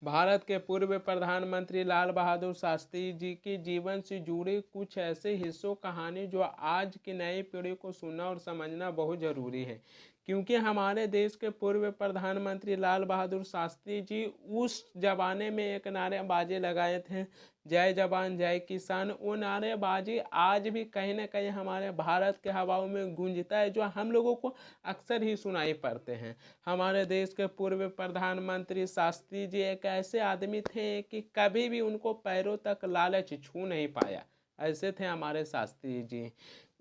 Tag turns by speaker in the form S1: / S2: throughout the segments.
S1: भारत के पूर्व प्रधानमंत्री लाल बहादुर शास्त्री जी के जीवन से जुड़े कुछ ऐसे हिस्सों कहानी जो आज की नई पीढ़ी को सुनना और समझना बहुत ज़रूरी है, क्योंकि हमारे देश के पूर्व प्रधानमंत्री लाल बहादुर शास्त्री जी उस जमाने में एक नारेबाजी लगाए थे, जय जवान जय किसान। वो नारेबाजी आज भी कहीं ना कहीं हमारे भारत के हवाओं में गूंजता है, जो हम लोगों को अक्सर ही सुनाई पड़ते हैं। हमारे देश के पूर्व प्रधानमंत्री शास्त्री जी एक ऐसे आदमी थे कि कभी भी उनको पैरों तक लालच छू नहीं पाया। ऐसे थे हमारे शास्त्री जी।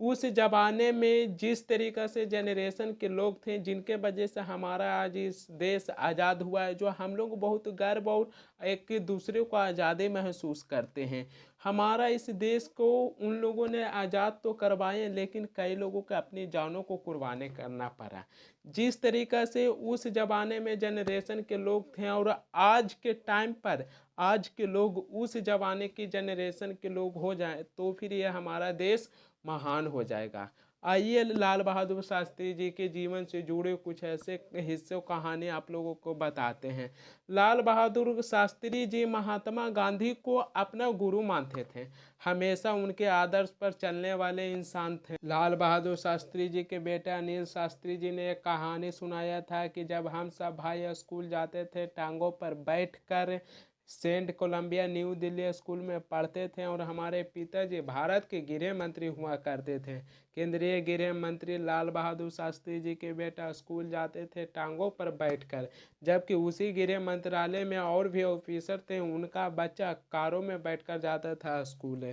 S1: उस जमाने में जिस तरीक़े से जनरेशन के लोग थे, जिनके वजह से हमारा आज इस देश आज़ाद हुआ है, जो हम लोग बहुत गर्व और एक दूसरे को आज़ादी महसूस करते हैं। हमारा इस देश को उन लोगों ने आज़ाद तो करवाए, लेकिन कई लोगों को अपनी जानों को कुर्बानी करना पड़ा। जिस तरीक़ा से उस ज़माने में जनरेशन के लोग थे और आज के टाइम पर आज के लोग उस ज़माने की जनरेशन के लोग हो जाएं, तो फिर ये हमारा देश महान हो जाएगा। आइए लाल बहादुर शास्त्री जी के जीवन से जुड़े कुछ ऐसे हिस्सों कहानी आप लोगों को बताते हैं। लाल बहादुर शास्त्री जी महात्मा गांधी को अपना गुरु मानते थे, हमेशा उनके आदर्श पर चलने वाले इंसान थे। लाल बहादुर शास्त्री जी के बेटे अनिल शास्त्री जी ने एक कहानी सुनाया था कि जब हम सब भाई स्कूल जाते थे, टांगों पर बैठकर Saint Columbia New Delhi school में पढ़ते थे, और हमारे पिताजी भारत के गृह मंत्री हुआ करते थे। केंद्रीय गृह मंत्री लाल बहादुर शास्त्री जी के बेटा स्कूल जाते थे टांगों पर बैठकर, जबकि उसी गृह मंत्रालय में और भी ऑफिसर थे, उनका बच्चा कारों में बैठकर जाता था स्कूल।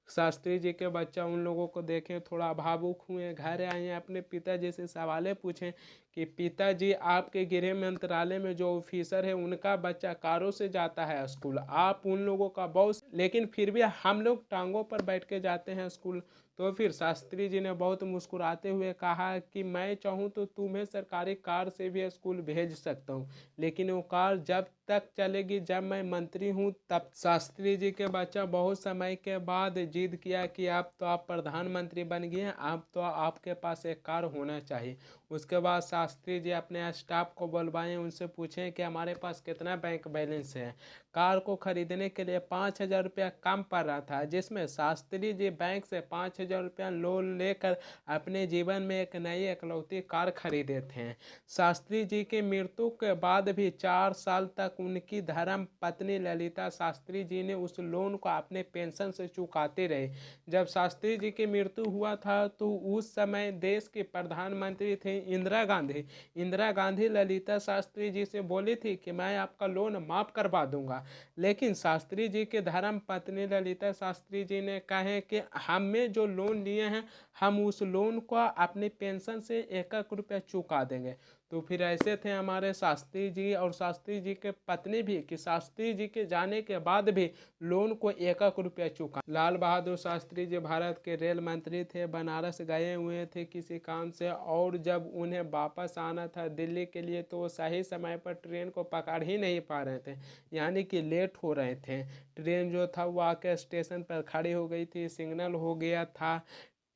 S1: शास्त्री जी के बच्चा उन लोगों को देखें, थोड़ा भावुक हुए, घर आए, अपने पिताजी से सवालें पूछें कि पिताजी आपके गृह मंत्रालय में जो ऑफिसर है उनका बच्चा कारों से जाता है स्कूल, आप उन लोगों का बॉस, लेकिन फिर भी हम लोग टांगों पर बैठ के जाते हैं स्कूल। तो फिर शास्त्री जी ने बहुत मुस्कुराते हुए कहा कि मैं चाहूँ तो तुम्हें सरकारी कार से भी स्कूल भेज सकता हूँ, लेकिन वो कार जब तक चलेगी जब मैं मंत्री हूँ तब। शास्त्री जी के बच्चा बहुत समय के बाद जिद किया कि अब तो आप प्रधानमंत्री बन गए हैं, अब तो आपके पास एक कार होना चाहिए। उसके बाद शास्त्री जी अपने स्टाफ को बुलवाएं, उनसे पूछें कि हमारे पास कितना बैंक बैलेंस है। कार को खरीदने के लिए 5,000 रुपया कम पड़ रहा था, जिसमें शास्त्री जी बैंक से 5,000 रुपया लोन लेकर अपने जीवन में एक नई इकलौती कार खरीदे थे। शास्त्री जी की मृत्यु के बाद भी 4 साल तक उनकी धर्म पत्नी ललिता शास्त्री जी ने उस लोन को अपने पेंशन से चुकाते रहे। जब शास्त्री जी की मृत्यु हुआ था तो उस समय देश के प्रधानमंत्री थे इंदिरा गांधी। इंदिरा गांधी ललिता शास्त्री जी से बोली थी कि मैं आपका लोन माफ़ करवा दूंगा, लेकिन शास्त्री जी के धर्म पत्नी ललिता शास्त्री जी ने कहे कि हमें जो लोन लिए हैं हम उस लोन को अपनी पेंशन से 1-1 रुपया चुका देंगे। तो फिर ऐसे थे हमारे शास्त्री जी, और शास्त्री जी के पत्नी भी, कि शास्त्री जी के जाने के बाद भी लोन को 1-1 रुपया चुका। लाल बहादुर शास्त्री जी भारत के रेल मंत्री थे, बनारस गए हुए थे किसी काम से, और जब उन्हें वापस आना था दिल्ली के लिए तो वो सही समय पर ट्रेन को पकड़ ही नहीं पा रहे थे, यानी कि लेट हो रहे थे। ट्रेन जो था वो आके स्टेशन पर खड़ी हो गई थी, सिग्नल हो गया था।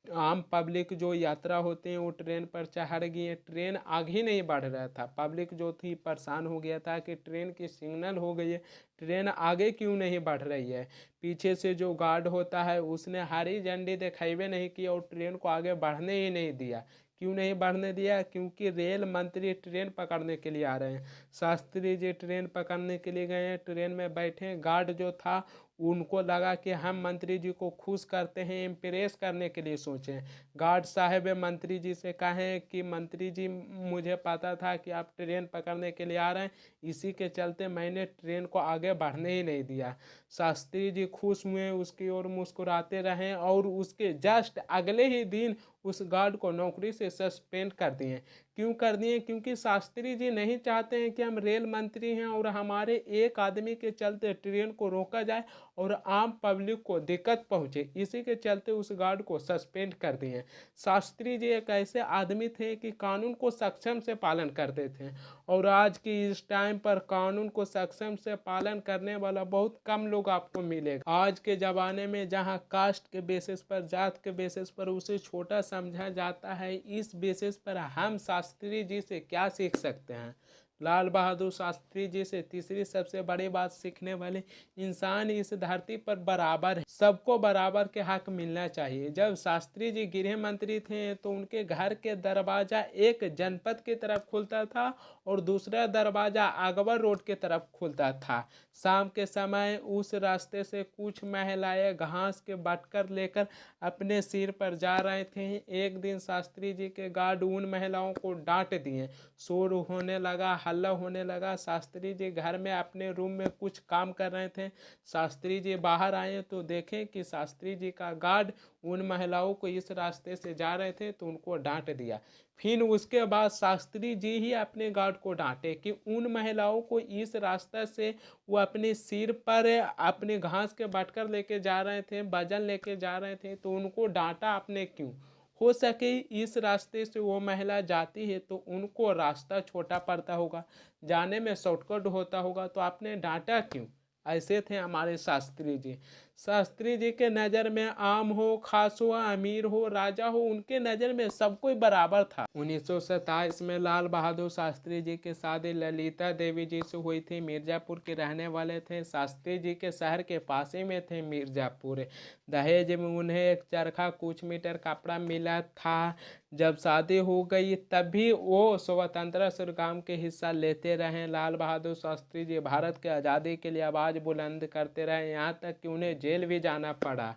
S1: आम पब्लिक जो यात्रा होते हैं वो ट्रेन पर चढ़ गई है, ट्रेन आगे ही नहीं बढ़ रहा था। पब्लिक जो थी परेशान हो गया था कि ट्रेन की सिग्नल हो गई है, ट्रेन आगे क्यों नहीं बढ़ रही है। पीछे से जो गार्ड होता है उसने हरी झंडी दिखाई नहीं की और ट्रेन को आगे बढ़ने ही नहीं दिया। क्यों नहीं बढ़ने दिया? क्योंकि रेल मंत्री ट्रेन पकड़ने के लिए आ रहे हैं। शास्त्री जी ट्रेन पकड़ने के लिए गए हैं, ट्रेन में बैठे, गार्ड जो था उनको लगा कि हम मंत्री जी को खुश करते हैं, इम्प्रेस करने के लिए सोचें। गार्ड साहब मंत्री जी से कहें कि मंत्री जी मुझे पता था कि आप ट्रेन पकड़ने के लिए आ रहे हैं, इसी के चलते मैंने ट्रेन को आगे बढ़ने ही नहीं दिया। शास्त्री जी खुश हुए, उसकी ओर मुस्कुराते रहें, और उसके जस्ट अगले ही दिन उस गार्ड को नौकरी से सस्पेंड कर दिए। क्यों कर दिए? क्योंकि शास्त्री जी नहीं चाहते हैं कि हम रेल मंत्री हैं और हमारे एक आदमी के चलते ट्रेन को रोका जाए और आम पब्लिक को दिक्कत पहुंचे, इसी के चलते उस गार्ड को सस्पेंड कर दिए। शास्त्री जी एक ऐसे आदमी थे कि कानून को सक्षम से पालन करते थे, और आज की इस टाइम पर कानून को सक्षम से पालन करने वाला बहुत कम लोग आपको मिलेगा। आज के ज़माने में जहां कास्ट के बेसिस पर, जात के बेसिस पर उसे छोटा समझा जाता है, इस बेसिस पर हम शास्त्री जी से क्या सीख सकते हैं? लाल बहादुर शास्त्री जी से तीसरी सबसे बड़ी बात सीखने वाले, इंसान इस धरती पर बराबर है, सबको बराबर के हक मिलना चाहिए। जब शास्त्री जी गृह मंत्री थे तो उनके घर के दरवाजा एक जनपद की तरफ खुलता था और दूसरा दरवाजा अकबर रोड की तरफ खुलता था। शाम के समय उस रास्ते से कुछ महिलाएं घास के बटकर लेकर अपने सिर पर जा रहे थे। एक दिन शास्त्री जी के गार्ड उन महिलाओं को डांट दिए। शोर होने लगा, हल्ला होने लगा। शास्त्री जी घर में अपने रूम में कुछ काम कर रहे थे। शास्त्री जी बाहर आए तो देखें कि शास्त्री जी का गार्ड उन महिलाओं को इस रास्ते से जा रहे थे तो उनको डांट दिया। फिर उसके बाद शास्त्री जी ही अपने गार्ड को डांटे कि उन महिलाओं को इस रास्ते से वो अपने सिर पर अपने घास के बटकर लेके जा रहे थे, वजन लेके जा रहे थे, तो उनको डांटा आपने क्यों? हो सके इस रास्ते से वो महिला जाती है तो उनको रास्ता छोटा पड़ता होगा, जाने में शॉर्टकट होता होगा, तो आपने डांटा क्यों? ऐसे थे हमारे शास्त्री जी। शास्त्री जी के नज़र में आम हो, खास हो, अमीर हो, राजा हो, उनके नज़र में सब कोई बराबर था। 1927 में लाल बहादुर शास्त्री जी की शादी ललिता देवी जी से हुई थी। मिर्ज़ापुर के रहने वाले थे। शास्त्री जी के शहर के पास ही में थे मिर्ज़ापुर। दहेज में उन्हें एक चरखा कुछ मीटर कपड़ा मिला था। जब शादी हो गई तब भी वो स्वतंत्रता संग्राम के हिस्सा लेते रहे। लाल बहादुर शास्त्री जी भारत के आज़ादी के लिए आवाज़ बुलंद करते रहे, यहाँ तक कि उन्हें जेल भी जाना पड़ा।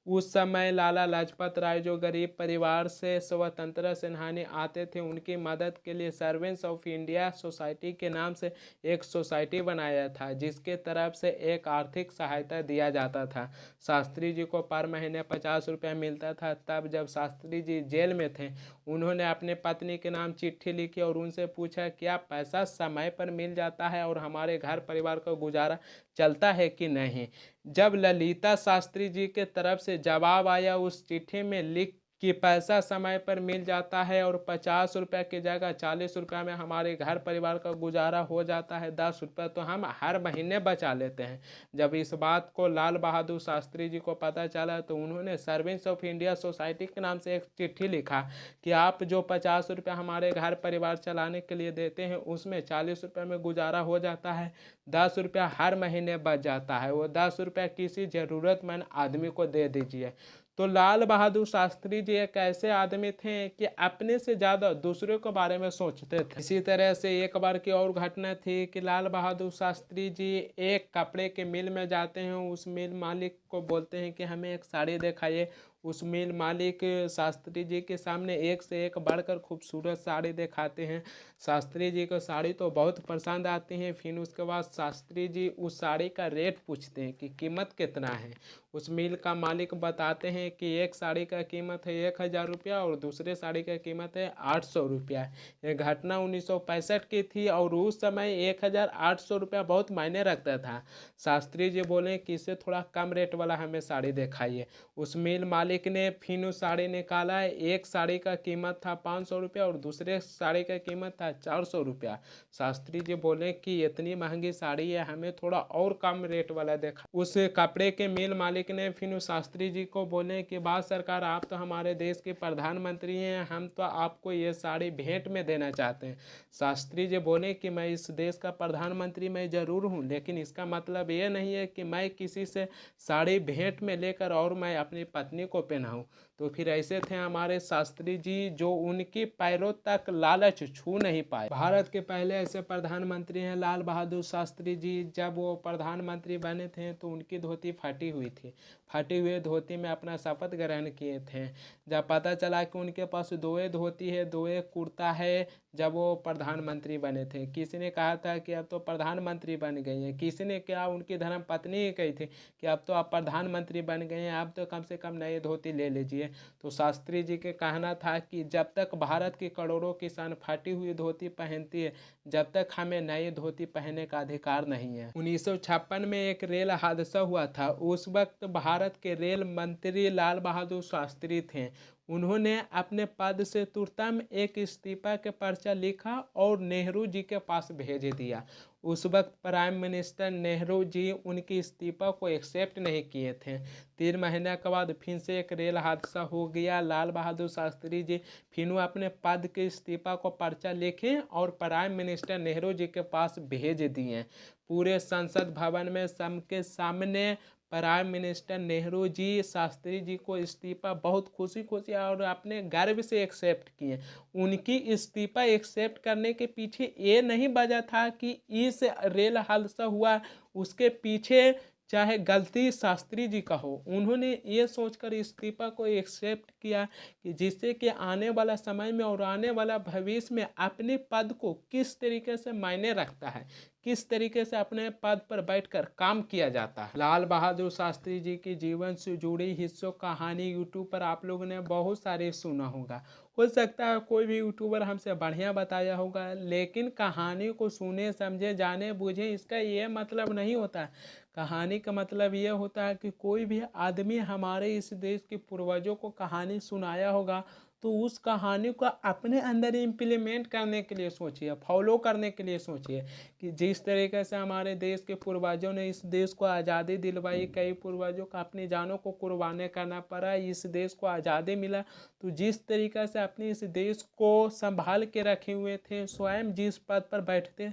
S1: उस समय लाला लाजपत राय जो गरीब परिवार से स्वतंत्रता सेनानी आते थे, उनकी मदद के लिए सर्वेंट्स ऑफ इंडिया सोसाइटी के नाम से एक सोसाइटी बनाया था, जिसके तरफ से एक आर्थिक सहायता दिया जाता था। शास्त्री जी को पर महीने 50 रुपया मिलता था। तब जब शास्त्री जी जेल में थे, उन्होंने अपने पत्नी के नाम चिट्ठी लिखी और उनसे पूछा क्या पैसा समय पर मिल जाता है और हमारे घर परिवार का गुजारा चलता है कि नहीं। जब ललिता शास्त्री जी के तरफ से जवाब आया उस चिट्ठी में लिख कि पैसा समय पर मिल जाता है और 50 रुपये की जगह 40 रुपये में हमारे घर परिवार का गुजारा हो जाता है, 10 रुपये तो हम हर महीने बचा लेते हैं। जब इस बात को लाल बहादुर शास्त्री जी को पता चला तो उन्होंने सर्वेंट्स ऑफ इंडिया सोसाइटी के नाम से एक चिट्ठी लिखा कि आप जो 50 रुपये हमारे घर परिवार चलाने के लिए देते हैं उसमें 40 रुपये में गुजारा हो जाता है, 10 रुपया हर महीने बच जाता है, वो 10 रुपया किसी ज़रूरतमंद आदमी को दे दीजिए। तो लाल बहादुर शास्त्री जी एक ऐसे आदमी थे कि अपने से ज़्यादा दूसरों के बारे में सोचते थे। इसी तरह से एक बार की और घटना थी कि लाल बहादुर शास्त्री जी एक कपड़े के मिल में जाते हैं। उस मिल मालिक को बोलते हैं कि हमें एक साड़ी दिखाइए। उस मिल मालिक शास्त्री जी के सामने एक से एक बढ़कर खूबसूरत साड़ी दिखाते हैं। शास्त्री जी को साड़ी तो बहुत पसंद आती है। फिर उसके बाद शास्त्री जी उस साड़ी का रेट पूछते हैं कि कीमत कितना है। उस मिल का मालिक बताते हैं कि एक साड़ी का कीमत है 1000 रुपया और दूसरे साड़ी का कीमत है 800 रुपया। ये घटना 1965 की थी और उस समय 1800 रुपया बहुत मायने रखता था। शास्त्री जी बोले कि इससे थोड़ा कम रेट वाला हमें साड़ी दिखाइए। उस मिल मालिक ने फिर उस साड़ी निकाला है। एक साड़ी का कीमत था 500 रुपया और दूसरे साड़ी का कीमत था 400 रुपया। शास्त्री जी बोले कि इतनी महंगी साड़ी है, हमें थोड़ा और कम रेट वाला देखा। उस कपड़े के मिल मालिक ने फिर शास्त्री जी को बोले कि बात सरकार, आप तो हमारे देश के प्रधानमंत्री हैं, हम तो आपको ये साड़ी भेंट में देना चाहते हैं। शास्त्री जी बोले कि मैं इस देश का प्रधानमंत्री मैं ज़रूर हूँ, लेकिन इसका मतलब ये नहीं है कि मैं किसी से साड़ी भेंट में लेकर और मैं अपनी पत्नी को पहनाऊँ। तो फिर ऐसे थे हमारे शास्त्री जी जो उनकी पैरों तक लालच छू नहीं पाए। भारत के पहले ऐसे प्रधानमंत्री हैं लाल बहादुर शास्त्री जी। जब वो प्रधानमंत्री बने थे तो उनकी धोती फटी हुई थी। फटी हुई धोती में अपना शपथ ग्रहण किए थे। जब पता चला कि उनके पास दो धोती है, दो कुर्ता है, जब वो प्रधानमंत्री बने थे, किसी ने कहा था कि अब तो प्रधानमंत्री बन गई हैं, किसी ने क्या उनकी धर्म पत्नी ही कही थी कि अब तो आप प्रधानमंत्री बन गए हैं, आप तो कम से कम नए धोती ले लीजिए। तो शास्त्री जी के कहना था कि जब तक भारत की करोड़ों किसान फटी हुई धोती पहनती है, जब तक हमें नई धोती पहनने का अधिकार नहीं है। 1956 में एक रेल हादसा हुआ था। उस वक्त भारत के रेल मंत्री लाल बहादुर शास्त्री थे। उन्होंने अपने पद से तुरंत एक इस्तीफा के पर्चा लिखा और नेहरू जी के पास भेज दिया। उस वक्त प्राइम मिनिस्टर नेहरू जी उनकी इस्तीफा को एक्सेप्ट नहीं किए थे। 3 महीने के बाद फिर से एक रेल हादसा हो गया। लाल बहादुर शास्त्री जी फिर अपने पद के इस्तीफा को पर्चा लिखे और प्राइम मिनिस्टर नेहरू जी के पास भेज दिए। पूरे संसद भवन में सबके सामने प्राइम मिनिस्टर नेहरू जी शास्त्री जी को इस्तीफा बहुत खुशी खुशी और अपने गर्व से एक्सेप्ट किए। उनकी इस्तीफा एक्सेप्ट करने के पीछे ये नहीं वजह था कि इस रेल हादसा हुआ, उसके पीछे चाहे गलती शास्त्री जी का हो, उन्होंने ये सोचकर इस्तीफा को एक्सेप्ट किया कि जिससे कि आने वाला समय में और आने वाला भविष्य में अपने पद को किस तरीके से मायने रखता है, किस तरीके से अपने पद पर बैठकर काम किया जाता है। लाल बहादुर शास्त्री जी के जीवन से जुड़ी हिस्सों कहानी यूट्यूब पर आप लोगों ने बहुत सारे सुना होगा। हो सकता है कोई भी यूट्यूबर हमसे बढ़िया बताया होगा, लेकिन कहानी को सुने समझे जाने बूझे इसका ये मतलब नहीं होता। कहानी का मतलब ये होता है कि कोई भी आदमी हमारे इस देश के पूर्वजों को कहानी सुनाया होगा तो उस कहानी को अपने अंदर इम्प्लीमेंट करने के लिए सोचिए, फॉलो करने के लिए सोचिए कि जिस तरीके से हमारे देश के पूर्वजों ने इस देश को आज़ादी दिलवाई, कई पूर्वजों को अपनी जानों को कुर्बानी करना पड़ा, इस देश को आज़ादी मिला। तो जिस तरीके से अपने इस देश को संभाल के रखे हुए थे, स्वयं जिस पद पर बैठते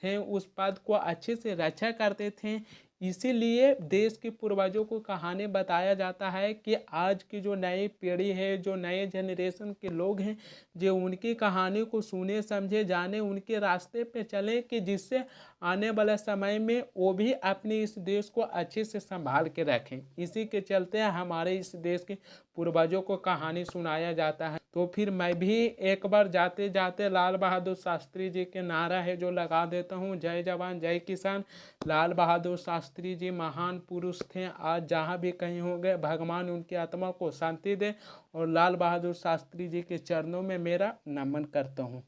S1: थे उस पद को अच्छे से रक्षा करते थे, इसीलिए देश के पूर्वजों को कहानी बताया जाता है कि आज की जो नई पीढ़ी है, जो नए जनरेशन के लोग हैं, जो उनकी कहानी को सुने समझे जाने, उनके रास्ते पे चलें कि जिससे आने वाला समय में वो भी अपने इस देश को अच्छे से संभाल के रखें। इसी के चलते हमारे इस देश के पूर्वजों को कहानी सुनाया जाता है। तो फिर मैं भी एक बार जाते जाते लाल बहादुर शास्त्री जी के नारा है जो लगा देता हूँ, जय जवान जय किसान। लाल बहादुर शास्त्री जी महान पुरुष थे, आज जहाँ भी कहीं होंगे भगवान उनकी आत्मा को शांति दे और लाल बहादुर शास्त्री जी के चरणों में मेरा नमन करता हूँ।